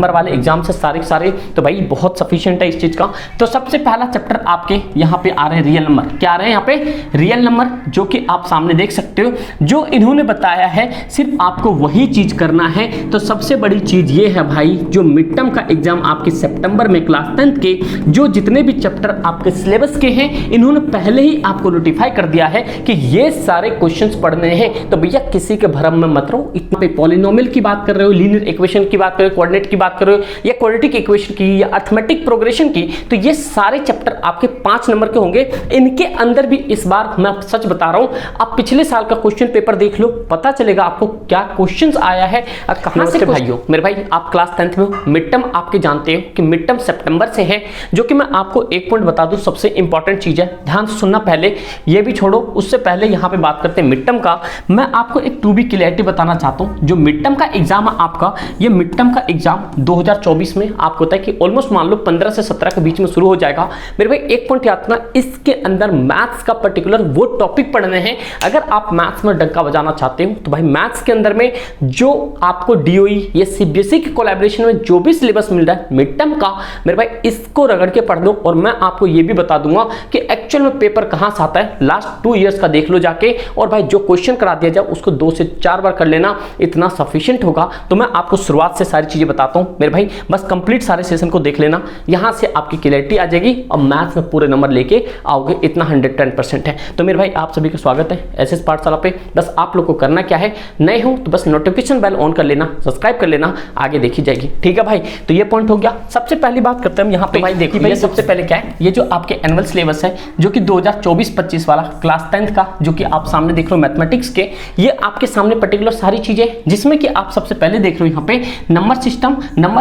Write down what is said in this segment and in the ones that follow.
सितंबर वाले एग्जाम से सारे तो भाई बहुत सफिशिएंट है इस चीज का। तो सबसे पहला चैप्टर आपके यहाँ पे आ रहे हैं रियल नंबर। क्या आ रहे हैं यहाँ पे? रियल नंबर, जो कि आप सामने देख सकते हो। जो इन्होंने बताया है सिर्फ आपको वही चीज करना है। तो सबसे बड़ी चीज ये है भाई, जो मिड टर्म का एग्जाम आपके सितंबर में क्लास 10th के जो जितने भी चैप्टर आपके सिलेबस के हैं, इन्होंने पहले ही आपको नोटिफाई कर दिया है कि ये सारे क्वेश्चंस पढ़ने हैं। तो भैया किसी के भ्रम में मत रहो। इतना पे पॉलिनोमियल की बात कर रहे हो, लीनियर इक्वेशन की बात कर रहे हो, कोऑर्डिनेट की बात कर रहे हो, या क्वाड्रेटिक इक्वेशन की, या अरिथमेटिक प्रोग्रेशन की, तो ये सारे चैप्टर आपके 5 नंबर के होंगे। इनके अंदर भी इस बार मैं सच बता रहा हूं, आप पिछले साल का क्वेश्चन पेपर देख लो, पता चलेगा आपको क्या क्वेश्चंस आया है, कहां से। भाइयों मेरे भाई, आप क्लास 10th में हो, मिड टर्म आपके जानते हो कि मिड टर्म सितंबर से है। जो कि मैं आपको एक पॉइंट बता दूं, सबसे इंपॉर्टेंट चीज है, ध्यान से सुनना। पहले ये भी छोड़ो, उससे पहले यहां पे बात करते हैं मिड टर्म का। मैं आपको एक टू बी क्लैरिटी बताना चाहता हूं। जो मिड टर्म का एग्जाम है आपका, ये मिड टर्म का एग्जाम 2024 में आपको होता है कि ऑलमोस्ट मान लो 15 से 17 के बीच में शुरू हो जाएगा। मेरे भाई एक पॉइंट याद रखना, इसके अंदर मैथ्स का पर्टिकुलर वो टॉपिक पढ़ने हैं। अगर आप मैथ्स में डंका बजाना चाहते हो तो भाई मैथ्स के अंदर में जो आपको डीओई या सीबीएसई के कोलैबोरेशन में जो भी सिलेबस मिल रहा है मिड टर्म का, मेरे भाई इसको रगड़ के पढ़ लो। और मैं आपको ये भी बता दूंगा कि एक्चुअल में पेपर कहां से आता है, लास्ट 2 इयर्स का देख लो जाके। और भाई जो क्वेश्चन करा दिया जाए उसको 2 से 4 बार कर लेना, इतना सफिशिएंट होगा। तो मैं आपको शुरुआत से सारी चीजें बताता हूं मेरे भाई, बस कंप्लीट सारे सेशन को देख लेना, यहां से आपकी क्लैरिटी आ जाएगी और मैथ्स में पूरे नंबर लेके आओगे, इतना 110% है। तो मेरे भाई आप सभी का स्वागत है एसएस पाठशाला पे। बस आप लोग को करना क्या है, नए हो तो बस नोटिफिकेशन बेल ऑन कर लेना, सब्सक्राइब कर लेना, आगे देखी जाएगी। ठीक है भाई, तो ये पॉइंट हो गया। सबसे पहली बात करते हैं हम यहाँ पे। भाई देखिए भाई, सबसे पहले क्या है, ये जो आपके एनुअल सिलेबस है जो कि 2024-25 वाला क्लास 10th का, जो कि आप सामने देख रहे हो मैथमेटिक्स के, ये आपके सामने पर्टिकुलर सारी चीजें, जिसमें कि आप सबसे पहले देख रहे हो यहाँ पे नंबर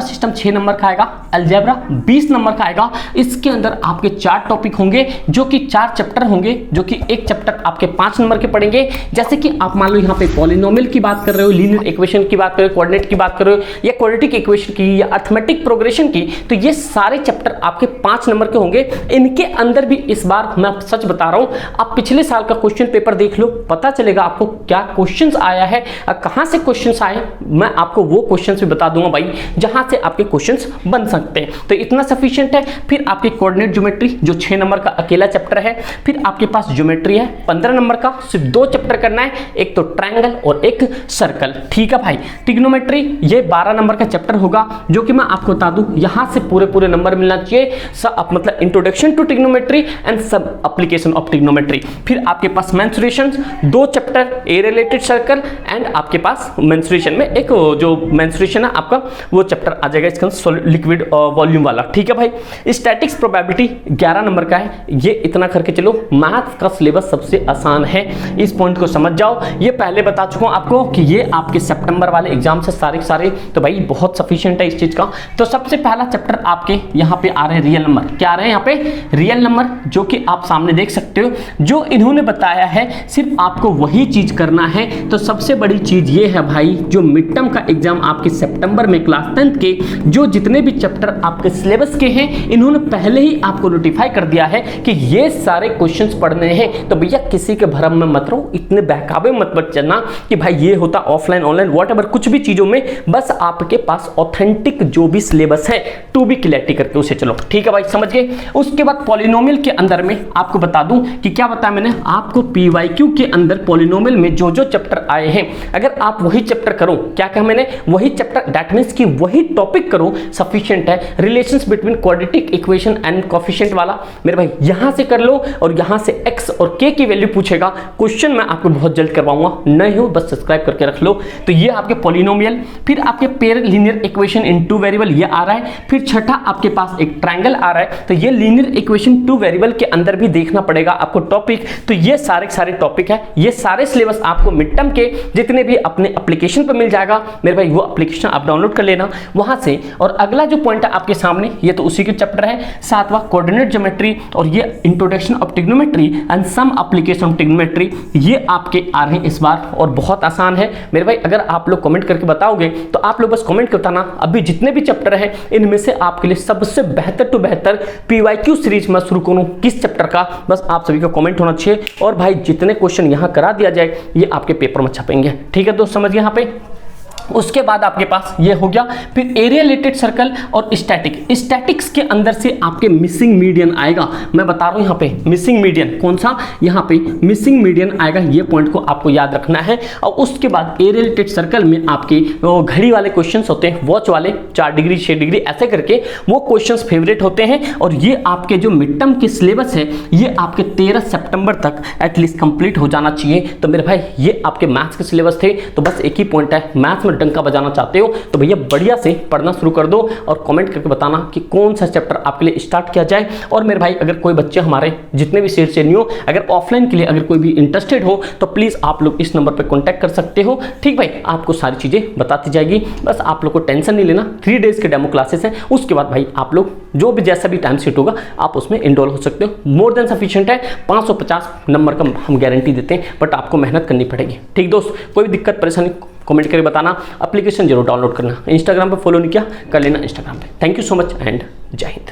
सिस्टम 6 नंबर का आएगा, अलजेब्रा 20 नंबर का आएगा। इसके अंदर आपके 4 टॉपिक होंगे, जो कि 4 चैप्टर होंगे, जो कि एक चैप्टर आपके 5 नंबर के पढ़ेंगे। जैसे कि आप मान लो यहाँ पे पॉलिनोमियल की बात कर रहे हो, लीनियर इक्वेशन की बात कर रहे हो, कोऑर्डिनेट की बात कर रहे हो, या क्वाड्रेटिक इक्वेशन की, या अरिथमेटिक प्रोग्रेशन की, तो ये सारे चैप्टर आपके 5 नंबर के होंगे। इनके अंदर भी इस बार मैं सच बता रहा हूं, आप पिछले साल का क्वेश्चन पेपर देख लो, पता चलेगा आपको क्या क्वेश्चंस आया है, कहां से क्वेश्चंस आए। मैं आपको वो क्वेश्चंस भी बता दूंगा भाई, जहां से आपके क्वेश्चंस बन सकते हैं। तो इतना सफिशिएंट है। फिर आपके कोऑर्डिनेट ज्योमेट्री जो 6 नंबर का अकेला चैप्टर है। फिर आपके पास ज्योमेट्री है 15 नंबर का, सिर्फ 2 चैप्टर करना है, एक तो ट्रायंगल और एक सर्कल। ठीक है भाई। ट्रिग्नोमेट्री ये 12 नंबर का चैप्टर होगा, जो कि मैं आपको बता दूं यहां से पूरे नंबर मिलना चाहिए। मतलब इंट्रोडक्शन टू ट्रिग्नोमेट्री एंड सब एप्लीकेशन ऑफ ट्रिग्नोमेट्री। फिर आपके पास mensuration 2 chapter, a related circle and आपके पास मेंसुरेशन में एक जो मेंसुरेशन है आपका वो चैप्टर आ जाएगा इसका लिक्विड वॉल्यूम वाला। ठीक है भाई। स्टैटिक्स प्रोबेबिलिटी 11 नंबर का है, ये इतना करके चलो। मैथ्स का सिलेबस सबसे आसान है, इस पॉइंट को समझ जाओ। ये पहले बता चुका हूं आपको कि ये आपके सितंबर वाले एग्जाम से सारे तो भाई बहुत सफिशिएंट है इस चीज का। तो सबसे पहला चैप्टर आपके यहाँ पे आ रहे हैं रियल नंबर। क्या आ रहे हैं यहाँ पे? रियल नंबर, जो कि आप सामने देख सकते हो। जो इन्होंने बताया है सिर्फ आपको वही चीज करना है। तो सबसे बड़ी चीज ये है भाई, जो मिड टर्म का एग्जाम आपके सितंबर में क्लास 10th के जो जितने भी चैप्टर आपके सिलेबस के हैं, इन्होंने पहले ही आपको नोटिफाई कर दिया है कि ये सारे क्वेश्चंस पढ़ने हैं। तो भैया किसी के भ्रम में मत रहो, इतने बहकावे मत चलना कि भाई ये होता ऑफलाइन ऑनलाइन व्हाटएवर, कुछ भी चीजों में बस आपके पास ऑथेंटिक जो भी सिलेबस है टू बी क्लैरिटी करके उसे चलो। ठीक है भाई, समझ गए। उसके बाद पॉलिनोमियल के अंदर में आपको बता दूं कि क्या बताया मैंने आपको, पीवाईक्यू के अंदर पॉलिनोमियल में जो चैप्टर आए हैं, अगर आप वही चैप्टर करो, क्या कहा मैंने, वही चैप्टर, दैट मींस कि वही टॉपिक करो, सफिशिएंट है। Relations between quadratic equation and coefficient वाला मेरे भाई यहां से कर लो, और यहां से x और k की वैल्यू पूछेगा। क्वेश्चन मैं आपको बहुत जल्द करवाऊंगा, नए हो बस सब्सक्राइब करके रख लो। तो ये आपके पॉलिनोमियल। फिर आपके pair linear equation in 2 variable ये आ रहा है। फिर छठा आपके पास एक ट्रायंगल आ रहा है। तो ये लीनियर इक्वेशन 2 वेरिएबल के अंदर भी देखना पड़ेगा आपको टॉपिक। तो ये सारे टॉपिक है, ये सारे सिलेबस आपको मिड टर्म के जितने भी अपने एप्लीकेशन पर मिल जाएगा मेरे भाई, वो एप्लीकेशन आप डाउनलोड कर लेना वहां से। और अगला जो पॉइंट है आपके सामने, ये तो उसी के चैप्टर है, 7वां कोऑर्डिनेट ज्योमेट्री, और ये introduction of trigonometry and some application of trigonometry, ये आपके आ रहे हैं इस बार। और बहुत आसान है मेरे भाई, अगर आप लोग कमेंट करके बताओगे तो आप लोग बस कमेंट कर बताना, अभी जितने भी चैप्टर हैं इनमें से आपके लिए सबसे बेहतर टू बेहतर पीवाईक्यू सीरीज मैं शुरू करूं किस चैप्टर का, बस आप सभी का कमेंट होना चाहिए। और भाई जितने क्वेश्चन यहां करा दिया जाए ये आपके पेपर में छपेंगे। ठीक है दोस्त, समझ गए यहाँ पे। उसके बाद आपके पास ये हो गया। फिर एरिया रिलेटेड सर्कल और स्टैटिक्स के अंदर से आपके मिसिंग मीडियन आएगा। मैं बता रहा हूं यहां पे मिसिंग मीडियन कौन सा, यहां पे मिसिंग मीडियन आएगा। ये पॉइंट को आपको याद रखना है। और उसके बाद एरिया रिलेटेड सर्कल में आपके घड़ी वाले क्वेश्चंस होते हैं, वॉच वाले 4 डिग्री 6 डिग्री ऐसे करके वो क्वेश्चंस फेवरेट होते हैं। और ये आपके जो मिड टर्म के सिलेबस है ये आपके 13 सितंबर तक एटलीस्ट कंप्लीट हो जाना चाहिए। तो मेरे भाई ये आपके मैथ्स के सिलेबस थे। तो बस एक ही पॉइंट है, मैथ्स में डंका बजाना चाहते हो तो भैया बढ़िया से पढ़ना शुरू कर दो और कमेंट करके बताना कि कौन सा चैप्टर आपके लिए स्टार्ट किया जाए। और मेरे भाई अगर कोई बच्चे हमारे जितने भी शेयर से नहीं हो, अगर ऑफलाइन के लिए अगर कोई भी इंटरेस्टेड हो तो प्लीज आप लोग इस नंबर पर कॉन्टैक्ट कर सकते हो। ठीक भाई, आपको सारी चीजें बताती जाएगी, बस आप लोग को टेंशन नहीं लेना। 3 डेज के डेमो क्लासेस हैं, उसके बाद भाई आप लोग जो भी जैसा भी टाइम सेट होगा आप उसमें इनरोल हो सकते हो। मोर देन सफिशिएंट है, 550 नंबर का हम गारंटी देते हैं, बट आपको मेहनत करनी पड़ेगी। ठीक दोस्त, कोई भी दिक्कत परेशानी कमेंट करके बताना। एप्लीकेशन जरूर डाउनलोड करना, इंस्टाग्राम पे फॉलो नहीं किया कर लेना इंस्टाग्राम पे। Thank you so much and जय हिंद।